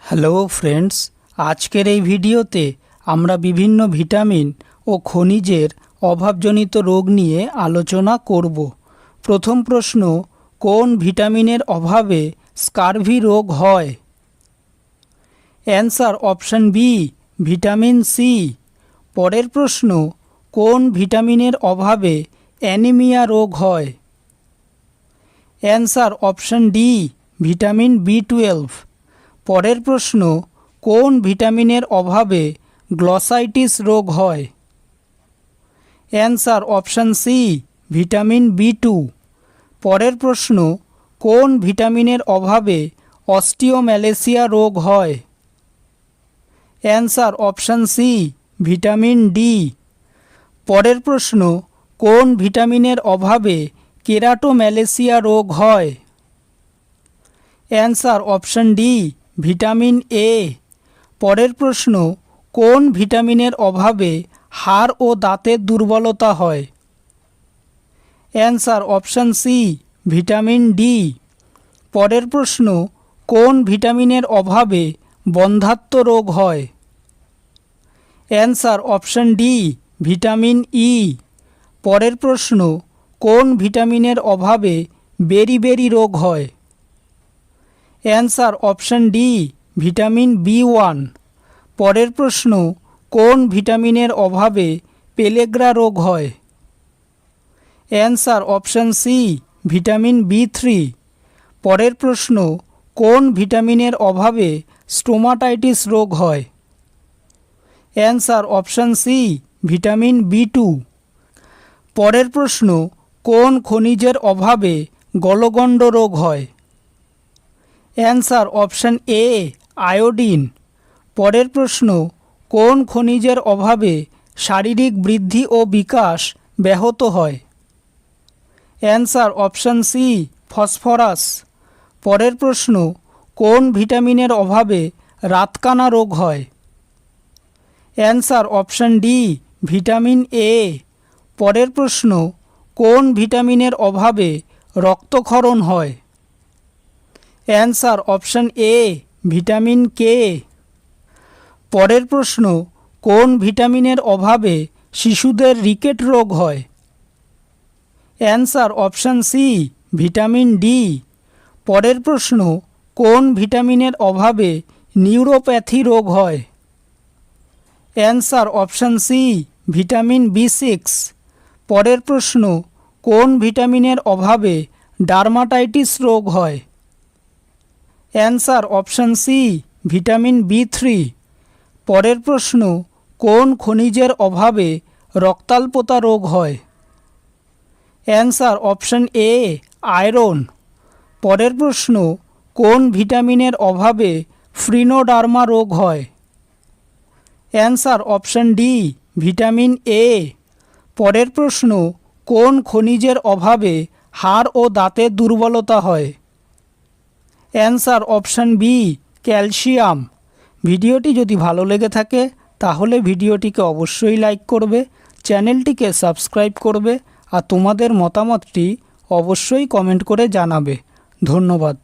Hello friends, আজকের এই ভিডিওতে আমরা বিভিন্ন ভিটামিন ও খনিজের অভাবজনিত রোগ নিয়ে আলোচনা করব। প্রথম প্রশ্ন, কোন ভিটামিনের অভাবে স্কারভি রোগ হয়? Answer option B, vitamin C. পরের প্রশ্ন, কোন ভিটামিনের অভাবে অ্যানিমিয়া রোগ হয়? অ্যান্সার অপশন ডি, ভিটামিন বি12। পরের প্রশ্ন, কোন ভিটামিনের অভাবে গ্লসাইটিস রোগ হয়? Answer option C, vitamin B two. পরের প্রশ্ন, কোন ভিটামিনের অভাবে অস্টিওম্যালেসিয়া রোগ হয়? Answer option C, vitamin D. পরের প্রশ্ন, কোন ভিটামিনের অভাবে কেরাটোম্যালেসিয়া রোগ হয়? Answer option D, vitamin A. পরের প্রশ্ন, কোন ভিটামিনের অভাবে হাড় ও দাঁতের দুর্বলতা হয়? Answer option C, vitamin D. পরের প্রশ্ন, কোন ভিটামিনের অভাবে বন্ধ্যাত্ব রোগ হয়? Answer option D, vitamin E. পরের প্রশ্ন, কোন ভিটামিনের অভাবে বেরিবেরি রোগ হয়? Answer option D, vitamin B one. পরের প্রশ্ন, কোন ভিটামিনের অভাবে পেলেগ্রা রোগ হয়? অ্যান্সার অপশন সি, ভিটামিন বি3। পরের প্রশ্ন, কোন ভিটামিনের অভাবে স্টোমাটাইটিস রোগ হয়? Answer option C, vitamin B two. পরের প্রশ্ন, কোন খনিজের অভাবে গলগণ্ড রোগ হয়? অ্যান্সার অপশন এ, আয়োডিন। পরের প্রশ্ন, কোন খনিজের অভাবে শারীরিক বৃদ্ধি ও বিকাশ ব্যাহত হয়? Answer option C, phosphorus. পরের প্রশ্ন, কোন ভিটামিনের অভাবে রাতকানা রোগ হয়? Answer option D, vitamin A. পরের প্রশ্ন, কোন ভিটামিনের অভাবে রক্তক্ষরণ হয়? Answer option A, vitamin K. পরের প্রশ্ন, কোন ভিটামিনের অভাবে শিশুদের রিকেট রোগ হয়? Answer option C, vitamin D. পরের প্রশ্ন, কোন ভিটামিনের অভাবে নিউরোপ্যাথি রোগ হয়? অ্যান্সার অপশন সি, ভিটামিন বি6। পরের প্রশ্ন, কোন ভিটামিনের অভাবে ডার্মাটাইটিস রোগ হয়? অ্যান্সার অপশন সি, ভিটামিন বি3। পরের প্রশ্ন, কোন খনিজের অভাবে রক্তাল্পতা রোগ হয়? Answer option A, iron. পরের প্রশ্ন, কোন ভিটামিনের অভাবে ফ্রিনোডার্মা রোগ হয়? Answer option D, vitamin A. পরের প্রশ্ন, কোন খনিজের অভাবে হাড় ও দাঁতের দুর্বলতা হয়? Answer option B, calcium. ভিডিওটি যদি ভালো লেগে থাকে তাহলে ভিডিওটিকে অবশ্যই লাইক করবে, চ্যানেলটিকে সাবস্ক্রাইব করবে আর তোমাদের মতামতটি অবশ্যই কমেন্ট করে জানাবে। ধন্যবাদ।